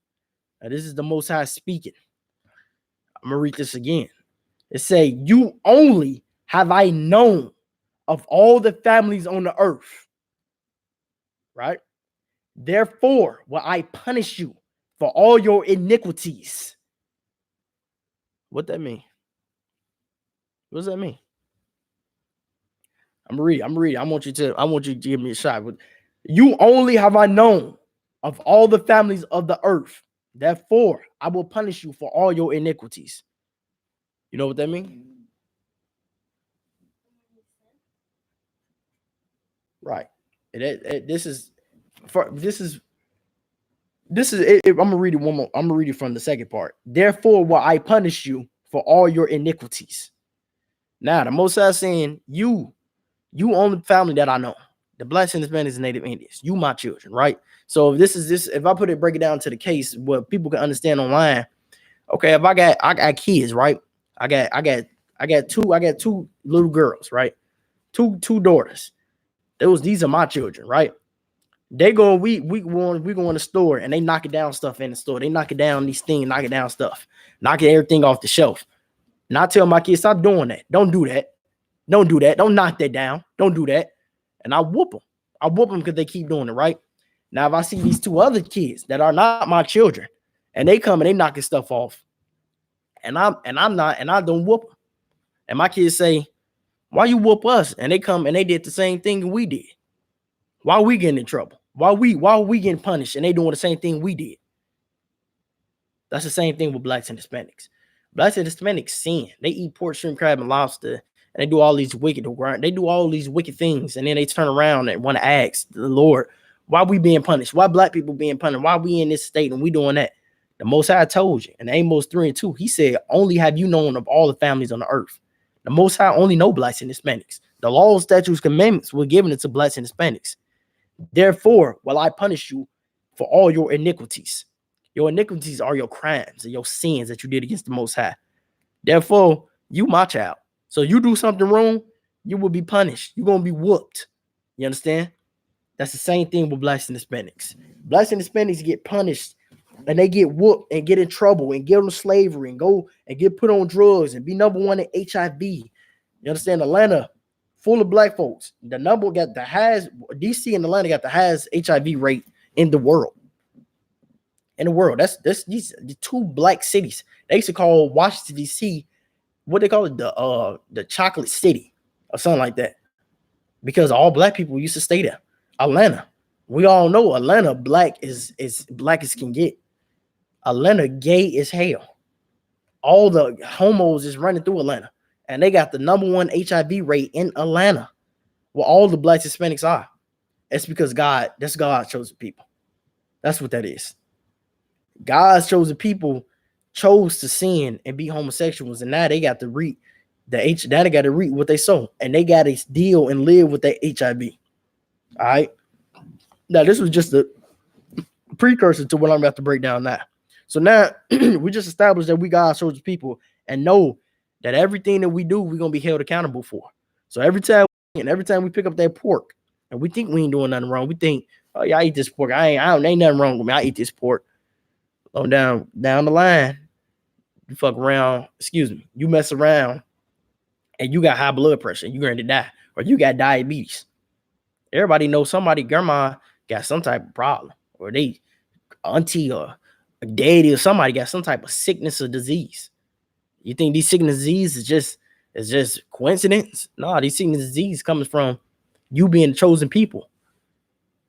Now, this is the Most High speaking. I'm going to read this again. It say, you only have I known of all the families on the earth. Right? Therefore will I punish you for all your iniquities. What that mean? What does that mean? I'm reading. I want you to give me a shot. You only have I known of all the families of the earth. Therefore, I will punish you for all your iniquities. You know what that means? Right. This is I'm gonna read it one more. I'm gonna read it from the second part. Therefore, will I punish you for all your iniquities. Now, the Most High saying, you only family that I know. The blacks and Hispanics and Native Indians. You my children, right? So if I break it down to the case where people can understand online. Okay, if I got kids, right? I got two little girls, right? Two daughters. These are my children, right? They go, we go in the store and they knocking down stuff in the store. They knocking down these things, knocking down stuff, knocking everything off the shelf. And I tell my kids, stop doing that. Don't do that. Don't do that. Don't knock that down. Don't do that. And I whoop them. I whoop them because they keep doing it, right? Now, if I see these two other kids that are not my children, and they come and they knocking stuff off, and I don't whoop them. And my kids say, why you whoop us? And they come and they did the same thing we did. Why are we getting in trouble? Why are we getting punished? And they doing the same thing we did. That's the same thing with blacks and Hispanics. Blacks and Hispanics sin. They eat pork, shrimp, crab, and lobster, and they do all these wicked things, and then they turn around and want to ask the Lord, why we being punished? Why black people being punished? Why we in this state and we doing that? The Most High told you in Amos 3:2, he said, only have you known of all the families on the earth. The Most High only know blacks and Hispanics. The laws, statutes, commandments were given to blacks and Hispanics. Therefore, will I punish you for all your iniquities. Your iniquities are your crimes and your sins that you did against the Most High. Therefore, you my child. So you do something wrong, you will be punished. You're going to be whooped. You understand? That's the same thing with blacks and Hispanics. Blacks and Hispanics get punished and they get whooped and get in trouble and get on slavery and go and get put on drugs and be number one in HIV. You understand? Atlanta, full of black folks. The number got the highest, DC and Atlanta got the highest HIV rate in the world. That's these the two black cities They used to call Washington, D.C., what they call it, the chocolate city or something like that, because all black people used to stay there. Atlanta. We all know Atlanta black is black as can get. Atlanta gay as hell. All the homos is running through Atlanta. And they got the #1 HIV rate in Atlanta, where all the blacks Hispanics are. It's because that's God's chosen people. That's what that is. God's chosen people chose to sin and be homosexuals, and now they got to reap now they got to reap what they sow, and they got to deal and live with their HIV. All right. Now this was just a precursor to what I'm about to break down now. So now we just established that we God's chosen people and know that everything that we do, we're gonna be held accountable for. So every time we pick up that pork and we think we ain't doing nothing wrong, we think, oh yeah, I eat this pork. Ain't nothing wrong with me. I eat this pork. On down the line, you fuck around, you mess around and you got high blood pressure, you're going to die, or you got diabetes. Everybody knows somebody, grandma got some type of problem, or they auntie or a daddy or somebody got some type of sickness or disease. You think these sickness and disease is just coincidence? No, these sickness and disease comes from you being the chosen people.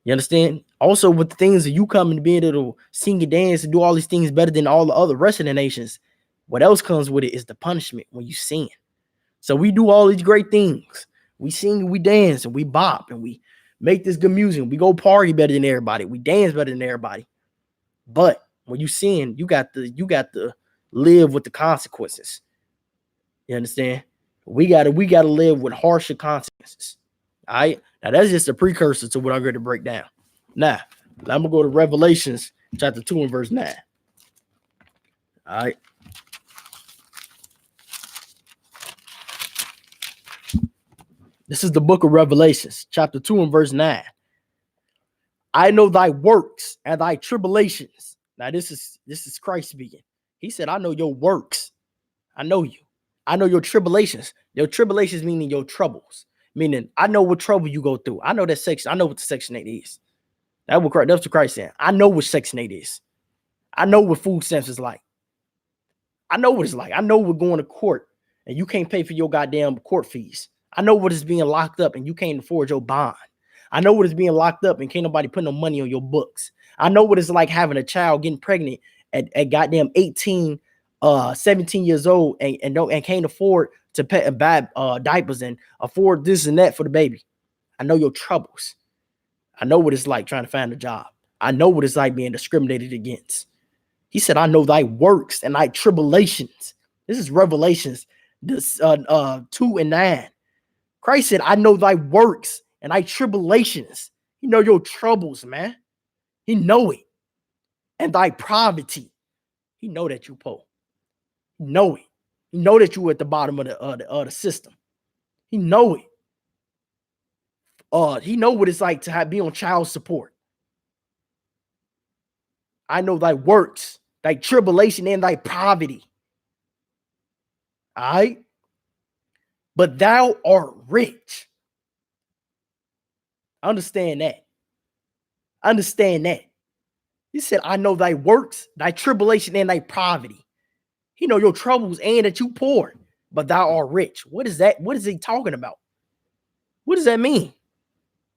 You understand? Also, with the things that you come and being able to sing and dance and do all these things better than all the other rest of the nations, what else comes with it is the punishment when you sin. So we do all these great things. We sing and we dance and we bop and we make this good music. We go party better than everybody. We dance better than everybody. But when you sin, you got to live with the consequences. You understand? We gotta live with harsher consequences. All right. Now that's just a precursor to what I'm going to break down. Now I'm gonna go to Revelations chapter 2 and verse 9. All right. This is the book of Revelations, chapter 2 and verse 9. I know thy works and thy tribulations. Now this is Christ speaking. He said, I know your works. I know you. I know your tribulations. Your tribulations meaning your troubles. Meaning, I know what trouble you go through. I know that section. I know what the Section 8 is. That's what Christ said. I know what Section 8 is. I know what food stamps is like. I know what it's like. I know what going to court and you can't pay for your goddamn court fees. I know what is being locked up and you can't afford your bond. I know what is being locked up and can't nobody put no money on your books. I know what it's like having a child getting pregnant at goddamn 18, 17 years old and can't afford to pay and buy diapers and afford this and that for the baby. I know your troubles. I know what it's like trying to find a job. I know what it's like being discriminated against. He said, I know thy works and thy tribulations. This is Revelations 2 and 9. Christ said, I know thy works and thy tribulations. He know your troubles, man. He know it. And thy poverty. He know that you poor. He know it. He know that you at the bottom of the system. He know it. He know what it's like to be on child support. I know thy works, thy tribulation, and thy poverty. All right? But thou art rich. Understand that. Understand that. He said, I know thy works, thy tribulation, and thy poverty. He know your troubles and that you poor, but thou art rich. What is that? What is he talking about? What does that mean?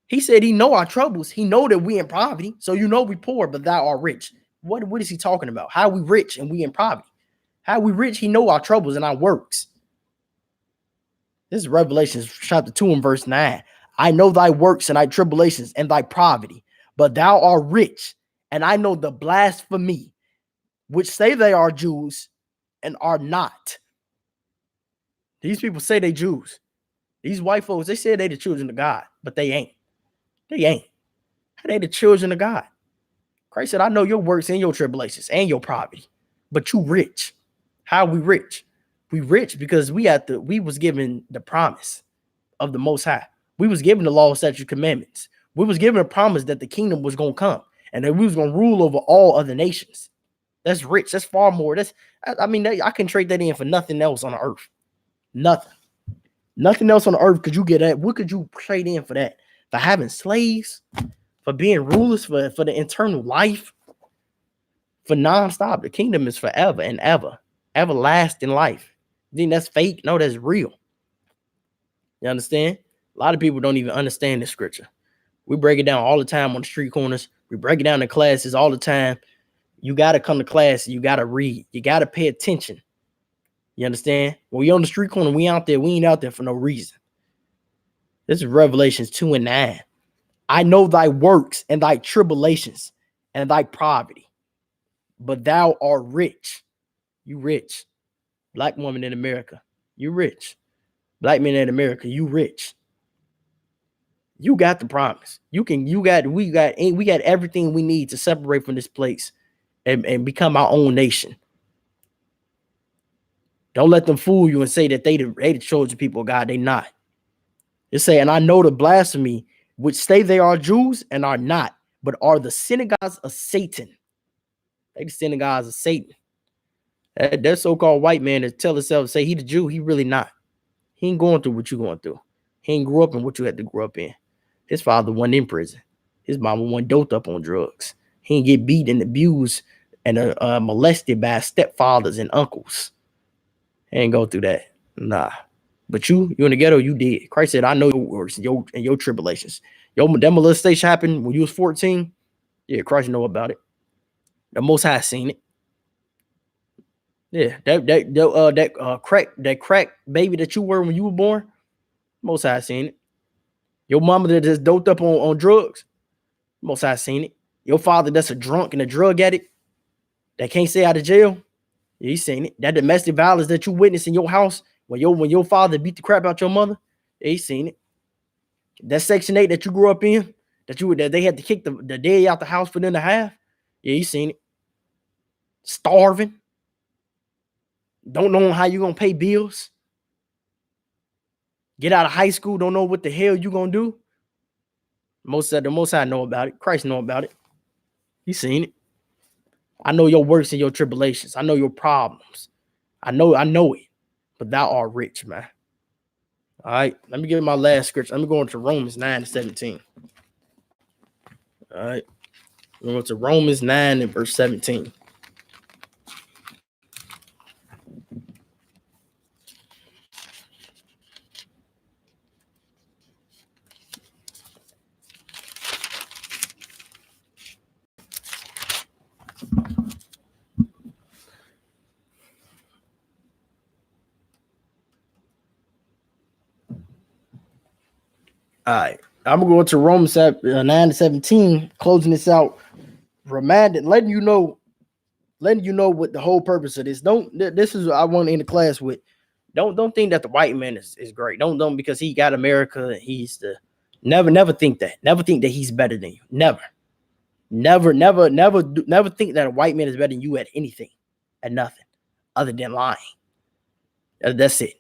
He said he know our troubles. He know that we in poverty. So you know we poor, but thou art rich. What is he talking about? How we rich and we in poverty? How we rich? He know our troubles and our works. This is Revelation chapter 2 and verse 9. I know thy works and thy tribulations and thy poverty, but thou art rich. And I know the blasphemy, which say they are Jews and are not. These people say they Jews. These white folks, they say they the children of God, but they ain't. They ain't. They the children of God. Christ said, I know your works and your tribulations and your poverty, but you rich. How are we rich? We rich because we was given the promise of the Most High. We was given the law, statutes, commandments. We was given a promise that the kingdom was going to come and that we was going to rule over all other nations. That's rich. That's far more. I can trade that in for nothing else on the earth. Nothing. Nothing else on the earth could you get at. What could you trade in for that? For having slaves? For being rulers? For the eternal life? For nonstop. The kingdom is forever and ever. Everlasting life. You think that's fake? No, that's real. You understand? A lot of people don't even understand the scripture. We break it down all the time on the street corners. We break it down in classes all the time. You got to come to class. You got to read. You got to pay attention. You understand? When we on the street corner, we out there. We ain't out there for no reason. This is Revelations 2:9. I know thy works and thy tribulations and thy poverty, but thou art rich. You rich. Black woman in America, you rich. Black men in America, you rich. You got the promise. We got everything we need to separate from this place and become our own nation. Don't let them fool you and say that they the chosen people of God. They not. They say, and I know the blasphemy, which say they are Jews and are not, but are the synagogues of Satan. They the synagogues of Satan. That so-called white man that tell himself, say he the Jew, he really not. He ain't going through what you going through. He ain't grew up in what you had to grow up in. His father wasn't in prison. His mama wasn't doped up on drugs. He ain't get beat and abused and molested by stepfathers and uncles. He ain't go through that. Nah. But you in the ghetto, you did. Christ said, I know your works and your tribulations. That molestation happened when you was 14. Yeah, Christ know about it. The Most High seen it. Yeah, that crack baby that you were when you were born, Most High seen it. Your mama that just doped up on drugs, Most High seen it. Your father that's a drunk and a drug addict that can't stay out of jail, yeah, he seen it. That domestic violence that you witnessed in your house when your father beat the crap out your mother, yeah, he seen it. That Section 8 that you grew up in, that they had to kick the daddy out the house for them to have, yeah, he seen it. Starving. Don't know how you gonna pay bills. Get out of high school, don't know what the hell you gonna do. The Most High know about it. Christ know about it. He seen it. I know your works and your tribulations. I know your problems. I know it. But thou art rich, man. All right. Let me give my last scripture. Let me go into Romans 9:17. All right. We're going to Romans 9 and verse 17. All right. I'm going to go into Romans 9:17, closing this out, letting you know what the whole purpose of this. This is what I want to end the class with. Don't think that the white man is great. Don't because he got America and he's the never think that. Never think that he's better than you. Never think that a white man is better than you at anything, at nothing other than lying. That's it.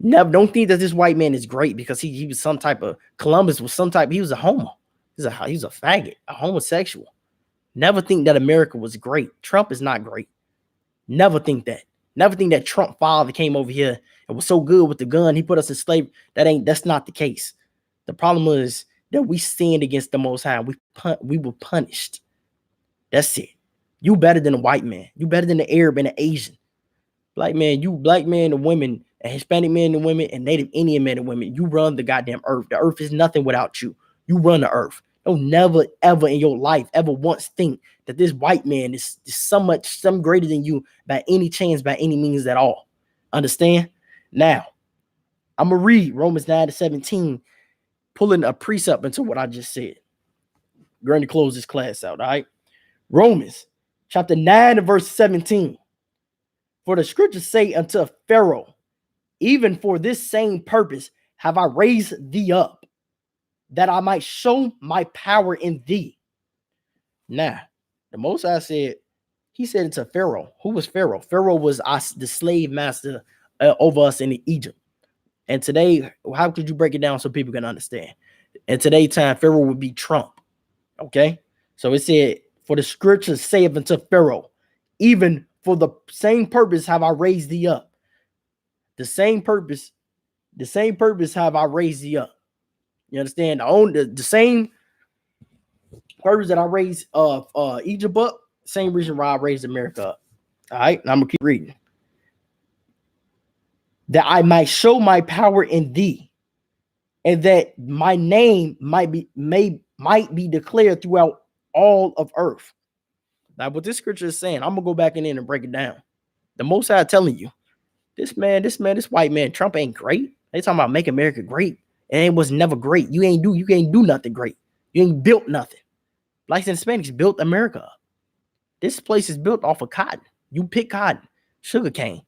Don't think that this white man is great because he was some type of Columbus was some type. He was a homo. He was a faggot, a homosexual. Never think that America was great. Trump is not great. Never think that. Never think that Trump father came over here and was so good with the gun. He put us in slavery. That's not the case. The problem is that we sinned against the Most High. We were punished. That's it. You better than a white man. You better than the Arab and the Asian. Black man and women, and Hispanic men and women, and Native Indian men and women. You run the goddamn earth. The earth is nothing without you. You run the earth. Don't never, ever in your life, ever once think that this white man is some greater than you by any chance, by any means at all. Understand? Now, I'm going to read Romans 9:17, pulling a precept into what I just said. We're going to close this class out, all right? Romans chapter 9 and verse 17. For the scriptures say unto Pharaoh, even for this same purpose have I raised thee up, that I might show my power in thee. Now, the Most High said, he said it to Pharaoh. Who was Pharaoh? Pharaoh was the slave master over us in Egypt. And today, how could you break it down so people can understand? In today's time, Pharaoh would be Trump. Okay? So it said, for the scriptures saith unto Pharaoh, even for the same purpose have I raised thee up. The same purpose have I raised thee up. You understand? The same purpose that I raised Egypt up, same reason why I raised America up. All right, now I'm gonna keep reading. That I might show my power in thee, and that my name might be declared throughout all of earth. Now, what this scripture is saying, I'm gonna go back in and break it down. The Most High telling you, this white man, Trump ain't great. They talking about make America great, and it was never great. You can't do nothing great. You ain't built nothing. Blacks and Hispanics built America up. This place is built off of cotton. You pick cotton, sugar cane.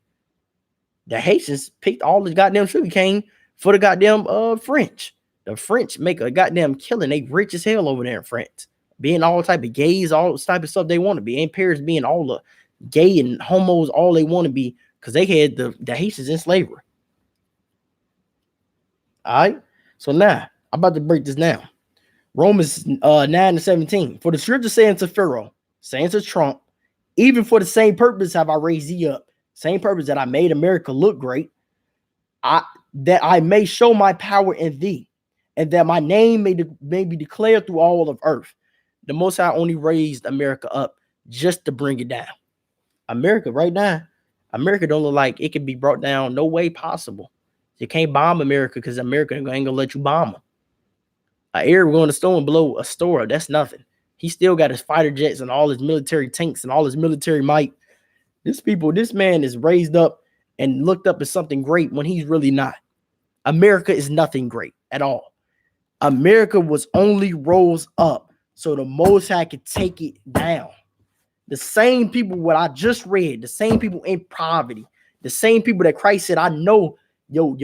The Haitians picked all the goddamn sugar cane for the goddamn French. The French make a goddamn killing. They rich as hell over there in France. Being all type of gays, all this type of stuff they want to be. In Paris being all the gay and homos, all they want to be, because they had the Haitians in slavery. All right. So now I'm about to break this down. Romans 9-17. For the scripture saying to Pharaoh, saying to Trump, even for the same purpose have I raised thee up. Same purpose that I made America look great. That I may show my power in thee, and that my name may be declared through all of earth. The Most High only raised America up just to bring it down. America right now, America don't look like it can be brought down. No way possible. You can't bomb America because America ain't gonna let you bomb them. An Arab going to store and blow a store, that's nothing. He still got his fighter jets and all his military tanks and all his military might. This man is raised up and looked up as something great when he's really not. America is nothing great at all. America was only rose up so the Most High could take it down. The same people what I just read, the same people in poverty, the same people that Christ said, I know your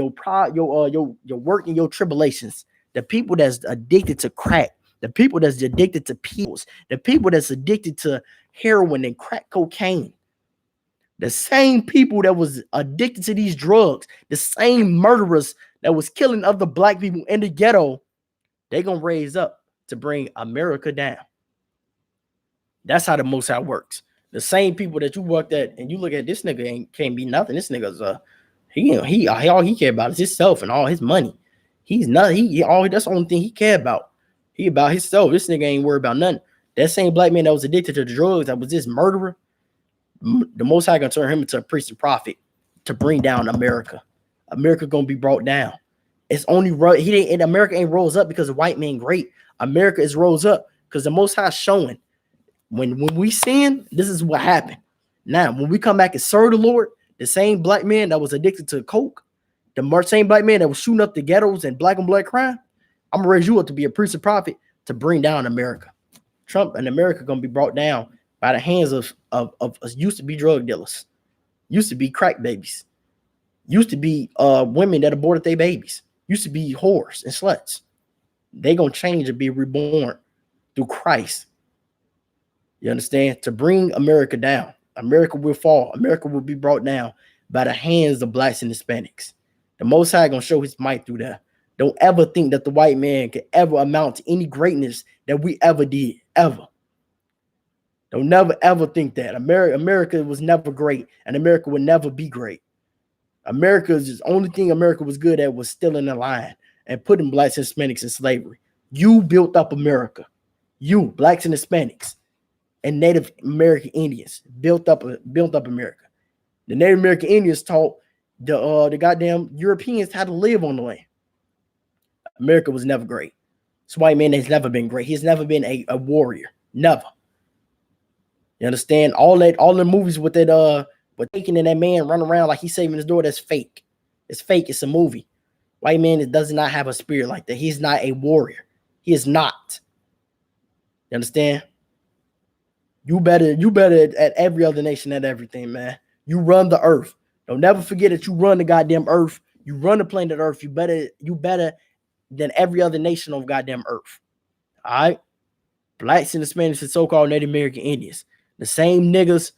work and your tribulations. The people that's addicted to crack, the people that's addicted to pills, the people that's addicted to heroin and crack cocaine. The same people that was addicted to these drugs, the same murderers that was killing other black people in the ghetto, they gonna raise up to bring America down. That's how the Most High works. The same people that you worked at and you look at, this nigga can't be nothing. This nigga's he all he care about is himself and all his money. He's not that's the only thing he care about. He about himself. This nigga ain't worried about nothing. That same black man that was addicted to the drugs, that was this murderer, the Most High gonna turn him into a priest and prophet to bring down America. America gonna be brought down. It's only America ain't rose up because the white man great. America is rose up because the Most High showing when we sin, this is what happened. Now, when we come back and serve the Lord, the same black man that was addicted to coke, the same black man that was shooting up the ghettos and black on black crime, I'm gonna raise you up to be a priest and prophet to bring down America. Trump and America gonna be brought down by the hands of used to be drug dealers, used to be crack babies, used to be women that aborted their babies, used to be whores and sluts. They gonna change and be reborn through Christ. You understand? To bring America down. America will fall. America will be brought down by the hands of blacks and Hispanics. The Most High gonna show his might through that. Don't ever think that the white man could ever amount to any greatness that we ever did, ever. Don't never ever think that. America was never great, and America will never be great. The only thing America was good at was stealing the line and putting blacks and Hispanics in slavery. You built up America. You, blacks and Hispanics, and Native American Indians built up America. The Native American Indians taught the goddamn Europeans how to live on the land. America was never great. This white man has never been great. He's never been a warrior. Never. You understand? All the movies with that taking in that man running around like he's saving his daughter, that's fake. It's fake. It's a movie. White man does not have a spirit like that. He's not a warrior. He is not. You understand? You better at every other nation at everything, man. You run the earth. Don't never forget that you run the goddamn earth. You run the planet earth. You better than every other nation on goddamn earth. All right? Blacks and Hispanics and so-called Native American Indians. The same niggas,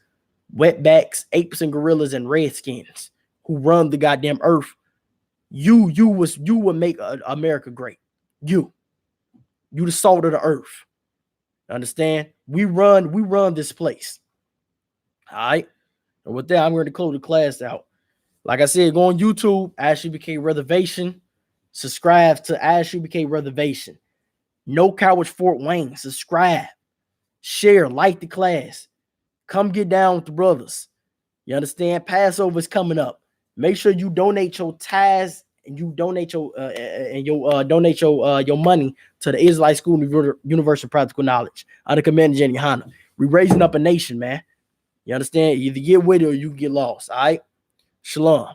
wetbacks, apes and gorillas and redskins who run the goddamn earth. You would make America great. You the salt of the earth. Understand? We run this place. All right. And with that, I'm going to close the class out. Like I said, go on YouTube, I.S.U.P.K Reservation. Subscribe to I.S.U.P.K Reservation. No Coward Fort Wayne. Subscribe. Share. Like the class. Come get down with the brothers. You understand? Passover is coming up. Make sure you donate your tithes and you donate your your money to the Israelite School of Universal Practical Knowledge under Commander GEN.YAHANNA. We're raising up a nation, man. You understand? You either get with it or you get lost. All right. Shalom.